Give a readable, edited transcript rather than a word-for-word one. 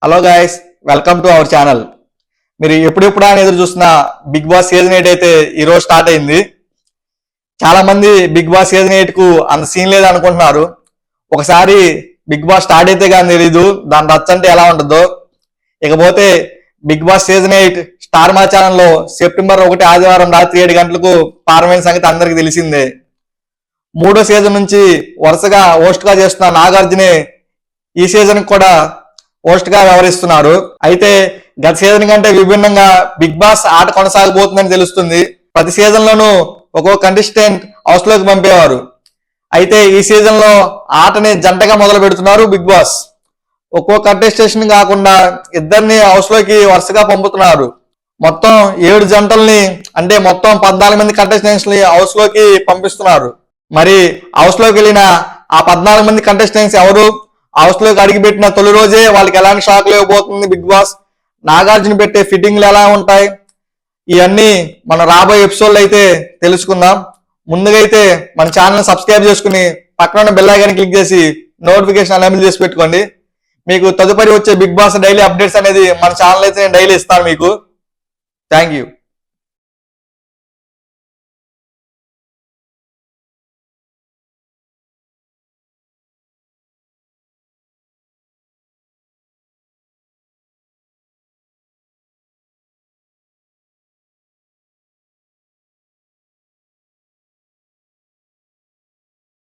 Hello guys, welcome to our channel. మీరు ఎప్పుడెప్పుడు అని ఎదురు చూస్తున్న బిగ్ బాస్ సీజన్ 8 అయితే ఈరోజు స్టార్ట్ అయింది. చాలా మంది బిగ్ బాస్ సీజన్ 8 కు అంత సీన్ లేదు అనుకుంటున్నారు. ఒకసారి బిగ్ బాస్ స్టార్ట్ అయితే కానీ తెలీదు దాని రచ్చ అంటే ఎలా ఉంటుందో. ఇకపోతే బిగ్ బాస్ సీజన్ 8 స్టార్ మా ఛానల్లో సెప్టెంబర్ 1 ఆదివారం రాత్రి 7 గంటలకు ప్రారంభమైన సంగతి అందరికీ తెలిసిందే. 3వ సీజన్ నుంచి వరుసగా హోస్ట్ గా చేస్తున్న నాగార్జునే ఈ సీజన్ కూడా హోస్ట్ గా వ్యవహరిస్తున్నారు. అయితే గత సీజన్ కంటే విభిన్నంగా బిగ్ బాస్ ఆట కొనసాగబోతుందని తెలుస్తుంది. ప్రతి సీజన్ లోనూ ఒక్కొక్క కంటెస్టెంట్ హౌస్ లోకి పంపేవారు. అయితే ఈ సీజన్ లో ఆటని జంటగా మొదలు పెడుతున్నారు బిగ్ బాస్. ఒక్కో కంటెస్టేషన్ కాకుండా ఇద్దరిని హౌస్ లోకి వరుసగా పంపుతున్నారు. మొత్తం 7 జంటల్ని అంటే మొత్తం 14 మంది కంటెస్టెంట్స్ ని హౌస్ లోకి పంపిస్తున్నారు. మరి హౌస్ లోకి వెళ్ళిన ఆ 14 మంది కంటెస్టెంట్స్ ఎవరు, హౌస్ లోకి అడిగిపెట్టిన తొలి రోజే వాళ్ళకి ఎలాంటి షాక్ లేకపోతుంది బిగ్ బాస్, నాగార్జున పెట్టే ఫిట్టింగ్లు ఎలా ఉంటాయి, ఇవన్నీ మన రాబోయే ఎపిసోడ్లో అయితే తెలుసుకుందాం. ముందుగా అయితే మన ఛానల్ సబ్స్క్రైబ్ చేసుకుని పక్కన ఉన్న బెల్ ఐకాన్ క్లిక్ చేసి నోటిఫికేషన్ ఎనేబుల్ చేసి పెట్టుకోండి. మీకు తదుపరి వచ్చే బిగ్ బాస్ డైలీ అప్డేట్స్ అనేది మన ఛానల్ అయితే నేను డైలీ ఇస్తాను మీకు. Thank you.